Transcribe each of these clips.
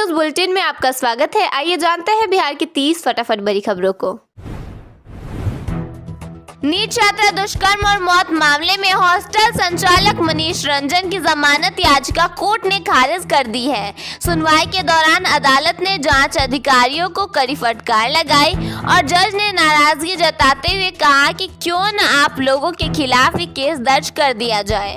News bulletin में आपका स्वागत है। आइए जानते हैं बिहार की 30 फटाफट बड़ी खबरों को। नीट छात्रा दुष्कर्म और मौत मामले में हॉस्टल संचालक मनीष रंजन की जमानत याचिका कोर्ट ने खारिज कर दी है। सुनवाई के दौरान अदालत ने जांच अधिकारियों को कड़ी फटकार लगाई और जज ने नाराजगी जताते हुए कहा कि क्यों न आप लोगों के खिलाफ ही केस दर्ज कर दिया जाए।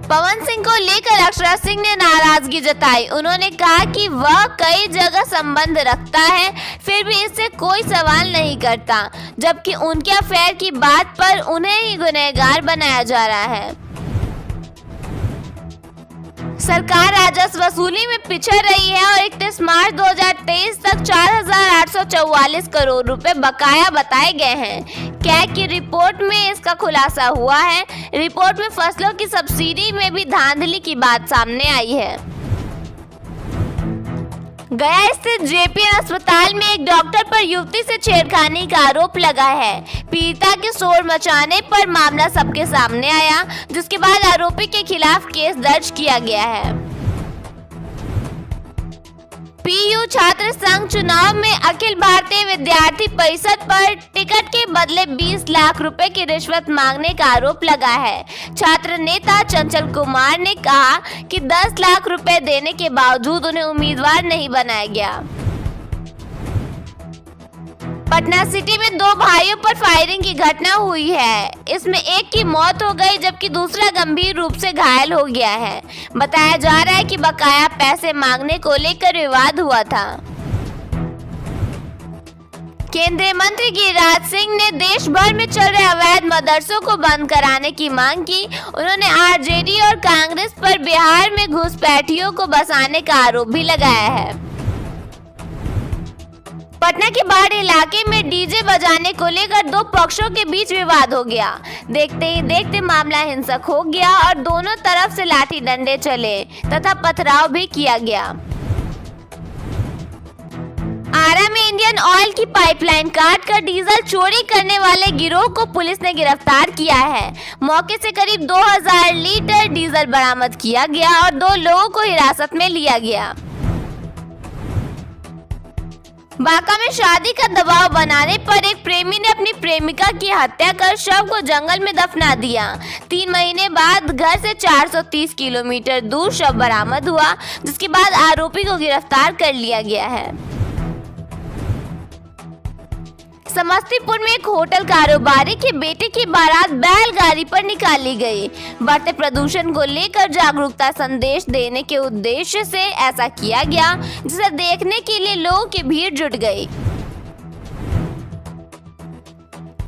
पवन सिंह को लेकर अक्षरा सिंह ने नाराजगी जताई। उन्होंने कहा कि वह कई जगह संबंध रखता है, फिर भी इससे कोई सवाल नहीं करता, जबकि उनके अफेयर की बात पर उन्हें ही गुनहगार बनाया जा रहा है। सरकार राजस्व वसूली में पिछड़ रही है और 31 मार्च 2023 तक 4,844 करोड़ रुपए बकाया बताए गए हैं। कैग की रिपोर्ट में इसका खुलासा हुआ है। रिपोर्ट में फसलों की सब्सिडी में भी धांधली की बात सामने आई है। गया स्थित जेपीएन अस्पताल में एक डॉक्टर पर युवती से छेड़खानी का आरोप लगा है। पीड़िता के शोर मचाने पर मामला सबके सामने आया, जिसके बाद आरोपी के खिलाफ केस दर्ज किया गया है। पीयू छात्र संघ चुनाव में अखिल भारतीय विद्यार्थी परिषद पर टिकट के बदले 20 लाख रुपए की रिश्वत मांगने का आरोप लगा है। छात्र नेता चंचल कुमार ने कहा कि 10 लाख रुपए देने के बावजूद उन्हें उम्मीदवार नहीं बनाया गया। पटना सिटी में 2 भाइयों पर फायरिंग की घटना हुई है। इसमें एक की मौत हो गई, जबकि दूसरा गंभीर रूप से घायल हो गया है। बताया जा रहा है कि बकाया पैसे मांगने को लेकर विवाद हुआ था। केंद्रीय मंत्री गिरिराज सिंह ने देश भर में चल रहे अवैध मदरसों को बंद कराने की मांग की। उन्होंने आरजेडी और कांग्रेस पर बिहार में घुसपैठियों को बसाने का आरोप भी लगाया है। पटना के बाढ़ इलाके में डीजे बजाने को लेकर 2 पक्षों के बीच विवाद हो गया। देखते ही देखते मामला हिंसक हो गया और दोनों तरफ से लाठी डंडे चले तथा पथराव भी किया गया। आरा में इंडियन ऑयल की पाइपलाइन काटकर डीजल चोरी करने वाले गिरोह को पुलिस ने गिरफ्तार किया है। मौके से करीब 2000 लीटर डीजल बरामद किया गया और 2 लोगों को हिरासत में लिया गया। बांका में शादी का दबाव बनाने पर एक प्रेमी ने अपनी प्रेमिका की हत्या कर शव को जंगल में दफना दिया। 3 महीने बाद घर से 430 किलोमीटर दूर शव बरामद हुआ, जिसके बाद आरोपी को गिरफ्तार कर लिया गया है। समस्तीपुर में एक होटल कारोबारी के बेटे की बारात बैलगाड़ी पर निकाली गई। बढ़ते प्रदूषण को लेकर जागरूकता संदेश देने के उद्देश्य से ऐसा किया गया, जिसे देखने के लिए लोगों की भीड़ जुट गई।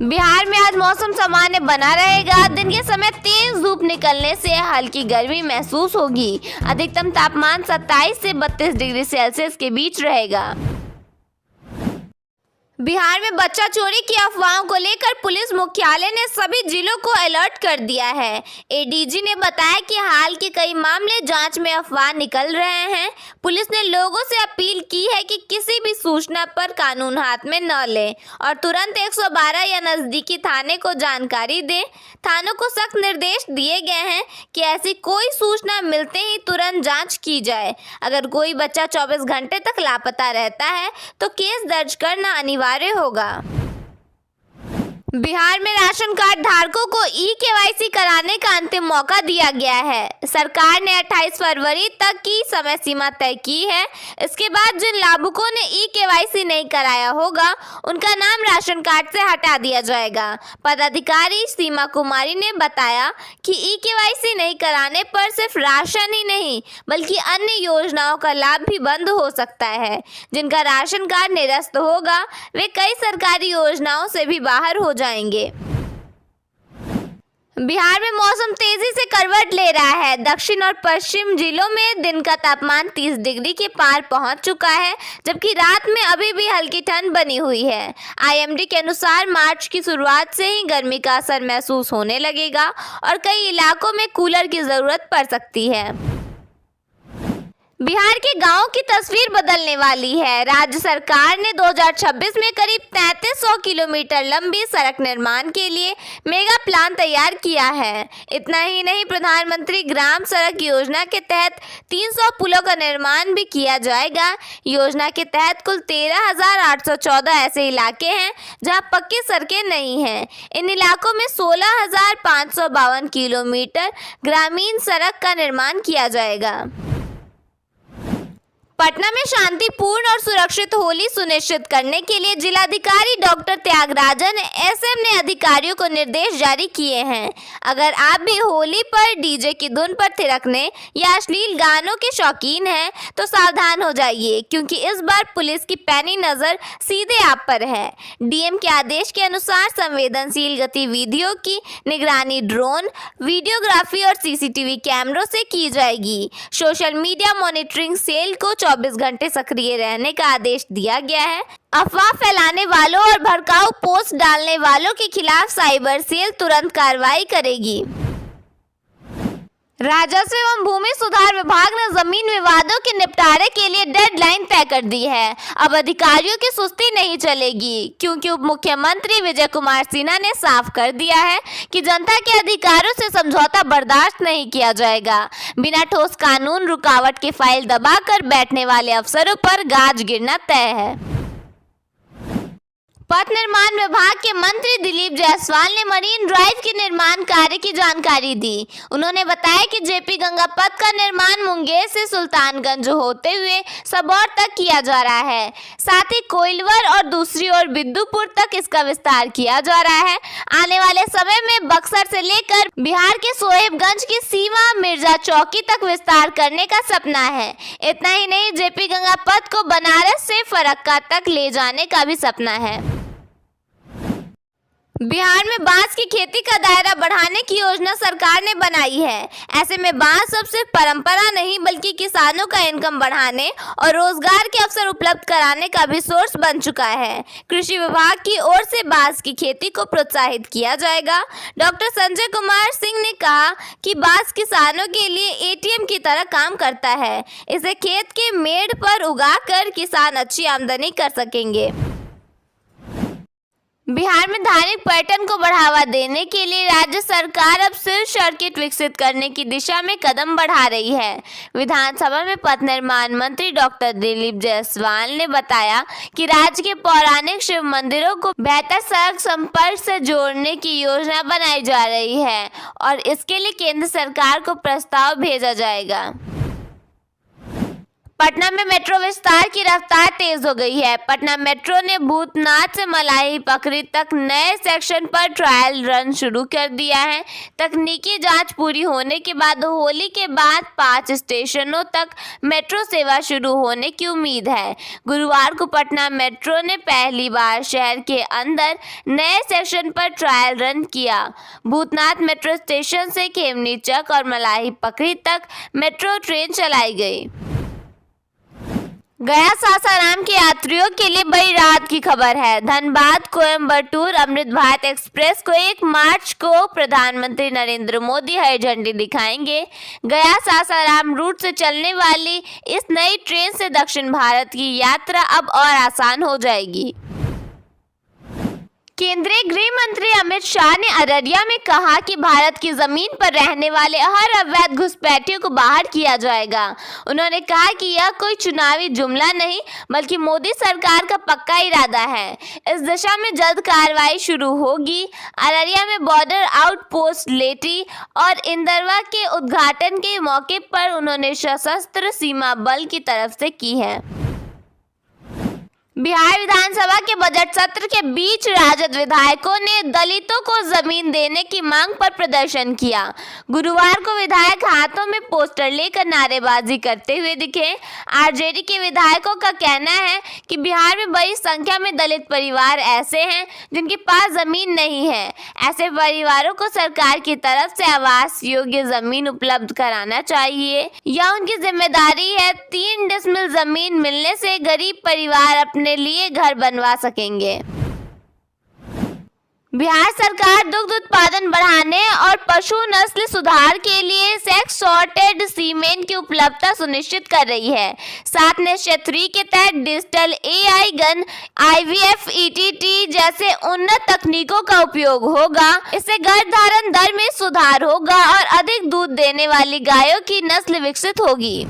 बिहार में आज मौसम सामान्य बना रहेगा। दिन के समय तेज धूप निकलने से हल्की गर्मी महसूस होगी। अधिकतम तापमान 27 से 32 डिग्री सेल्सियस के बीच रहेगा। बिहार में बच्चा चोरी की अफवाहों को लेकर पुलिस मुख्यालय ने सभी जिलों को अलर्ट कर दिया है। एडीजी ने बताया कि हाल के कई मामले जांच में अफवाह निकल रहे हैं। पुलिस ने लोगों से अपील की है कि किसी भी सूचना पर कानून हाथ में न लें और तुरंत 112 या नजदीकी थाने को जानकारी दें। थानों को सख्त निर्देश दिए गए हैं कि ऐसी कोई सूचना मिलते ही तुरंत जांच की जाए। अगर कोई बच्चा 24 घंटे तक लापता रहता है तो केस दर्ज करना अनिवार्य होगा। बिहार में राशन कार्ड धारकों को ई-केवाईसी कराने का अंतिम मौका दिया गया है। सरकार ने 28 फरवरी तक की समय सीमा तय की है। इसके बाद जिन लाभुकों ने ई-केवाईसी नहीं कराया होगा, उनका नाम राशन कार्ड से हटा दिया जाएगा। पदाधिकारी सीमा कुमारी ने बताया कि ई-केवाईसी नहीं कराने पर सिर्फ राशन ही नहीं, बल्कि अन्य योजनाओं का लाभ भी बंद हो सकता है। जिनका राशन कार्ड निरस्त होगा, वे कई सरकारी योजनाओं से भी बाहर हो जाएंगे। बिहार में मौसम तेजी से करवट ले रहा है। दक्षिण और पश्चिम जिलों में दिन का तापमान 30 डिग्री के पार पहुंच चुका है, जबकि रात में अभी भी हल्की ठंड बनी हुई है। आईएमडी के अनुसार मार्च की शुरुआत से ही गर्मी का असर महसूस होने लगेगा और कई इलाकों में कूलर की जरूरत पड़ सकती है। बिहार के गांवों की तस्वीर बदलने वाली है। राज्य सरकार ने 2026 में करीब 3300 किलोमीटर लंबी सड़क निर्माण के लिए मेगा प्लान तैयार किया है। इतना ही नहीं, प्रधानमंत्री ग्राम सड़क योजना के तहत 300 पुलों का निर्माण भी किया जाएगा। योजना के तहत कुल 13,814 ऐसे इलाके हैं जहां पक्की सड़कें नहीं हैं। इन इलाकों में 16,552 किलोमीटर ग्रामीण सड़क का निर्माण किया जाएगा। पटना में शांतिपूर्ण और सुरक्षित होली सुनिश्चित करने के लिए जिलाधिकारी डॉक्टर त्यागराजन एसएम ने अधिकारियों को निर्देश जारी किए हैं। अगर आप भी होली पर डीजे की धुन पर थिरकने या अश्लील गानों के शौकीन हैं तो सावधान हो जाइए, क्योंकि इस बार पुलिस की पैनी नजर सीधे आप पर है। डीएम के आदेश के अनुसार संवेदनशील गतिविधियों की निगरानी ड्रोन, वीडियोग्राफी और सीसीटीवी कैमरों से की जाएगी। सोशल मीडिया मॉनिटरिंग सेल को 24 घंटे सक्रिय रहने का आदेश दिया गया है। अफवाह फैलाने वालों और भड़काऊ पोस्ट डालने वालों के खिलाफ साइबर सेल तुरंत कार्रवाई करेगी। राजस्व एवं भूमि सुधार विभाग ने जमीन विवादों के निपटारे के लिए डेडलाइन तय कर दी है। अब अधिकारियों की सुस्ती नहीं चलेगी, क्योंकि उप मुख्यमंत्री विजय कुमार सिन्हा ने साफ कर दिया है कि जनता के अधिकारों से समझौता बर्दाश्त नहीं किया जाएगा। बिना ठोस कानून रुकावट की फाइल दबाकर बैठने वाले अफसरों पर गाज गिरना तय है। पथ निर्माण विभाग के मंत्री दिलीप जायसवाल ने मरीन ड्राइव के निर्माण कार्य की जानकारी दी। उन्होंने बताया कि जेपी गंगा पथ का निर्माण मुंगेर से सुल्तानगंज होते हुए सबौर तक किया जा रहा है। साथ ही कोइलवर और दूसरी ओर बिद्दुपुर तक इसका विस्तार किया जा रहा है। आने वाले समय में बक्सर से लेकर बिहार के सोहेबगंज की सीमा मिर्जा चौकी तक विस्तार करने का सपना है। इतना ही नहीं, जेपी गंगा पथ को बनारस से फरक्का तक ले जाने का भी सपना है। बिहार में बांस की खेती का दायरा बढ़ाने की योजना सरकार ने बनाई है। ऐसे में बांस अब सिर्फ परंपरा नहीं, बल्कि किसानों का इनकम बढ़ाने और रोजगार के अवसर उपलब्ध कराने का भी सोर्स बन चुका है। कृषि विभाग की ओर से बांस की खेती को प्रोत्साहित किया जाएगा। डॉक्टर संजय कुमार सिंह ने कहा कि बांस किसानों के लिए एटीएम की तरह काम करता है। इसे खेत के मेड़ पर उगाकर किसान अच्छी आमदनी कर सकेंगे। बिहार में धार्मिक पर्यटन को बढ़ावा देने के लिए राज्य सरकार अब सिर्फ सर्किट विकसित करने की दिशा में कदम बढ़ा रही है। विधानसभा में पथ निर्माण मंत्री डॉक्टर दिलीप जायसवाल ने बताया कि राज्य के पौराणिक शिव मंदिरों को बेहतर सड़क संपर्क से जोड़ने की योजना बनाई जा रही है और इसके लिए केंद्र सरकार को प्रस्ताव भेजा जाएगा। पटना में मेट्रो विस्तार की रफ्तार तेज हो गई है। पटना मेट्रो ने भूतनाथ से मलाही पकड़ी तक नए सेक्शन पर ट्रायल रन शुरू कर दिया है। तकनीकी जांच पूरी होने के बाद होली के बाद 5 स्टेशनों तक मेट्रो सेवा शुरू होने की उम्मीद है। गुरुवार को पटना मेट्रो ने पहली बार शहर के अंदर नए सेक्शन पर ट्रायल रन किया। भूतनाथ मेट्रो स्टेशन से खेमनी चक और मलाही पकड़ी तक मेट्रो ट्रेन चलाई गई। गया सासाराम के यात्रियों के लिए बड़ी राहत की खबर है। धनबाद कोयम्बटूर अमृत भारत एक्सप्रेस को 1 मार्च को प्रधानमंत्री नरेंद्र मोदी हरी झंडी दिखाएंगे। गया सासाराम रूट से चलने वाली इस नई ट्रेन से दक्षिण भारत की यात्रा अब और आसान हो जाएगी। केंद्रीय गृह मंत्री अमित शाह ने अररिया में कहा कि भारत की जमीन पर रहने वाले हर अवैध घुसपैठियों को बाहर किया जाएगा। उन्होंने कहा कि यह कोई चुनावी जुमला नहीं, बल्कि मोदी सरकार का पक्का इरादा है। इस दिशा में जल्द कार्रवाई शुरू होगी। अररिया में बॉर्डर आउटपोस्ट लेटी और इंदरवा के उद्घाटन के मौके पर उन्होंने सशस्त्र सीमा बल की तरफ से की है। बिहार विधानसभा के बजट सत्र के बीच राजद विधायकों ने दलितों को जमीन देने की मांग पर प्रदर्शन किया। गुरुवार को विधायक हाथों में पोस्टर लेकर नारेबाजी करते हुए दिखे। आरजेडी के विधायकों का कहना है कि बिहार में बड़ी संख्या में दलित परिवार ऐसे हैं जिनके पास जमीन नहीं है। ऐसे परिवारों को सरकार की तरफ से आवास योग्य जमीन उपलब्ध कराना चाहिए। यह उनकी जिम्मेदारी है। 3 डिसमिल जमीन मिलने से गरीब परिवार अपने लिए घर बनवा सकेंगे। बिहार सरकार दुग्ध उत्पादन बढ़ाने और पशु नस्ल सुधार के लिए सेक्स सॉर्टेड सीमेन की उपलब्धता सुनिश्चित कर रही है। साथ नेशन 3 के तहत digital AI gun, IVF, ETT जैसे उन्नत तकनीकों का उपयोग होगा। इससे गर्भधारण दर में सुधार होगा और अधिक दूध देने वाली गायों की नस्ल विकसित होगी।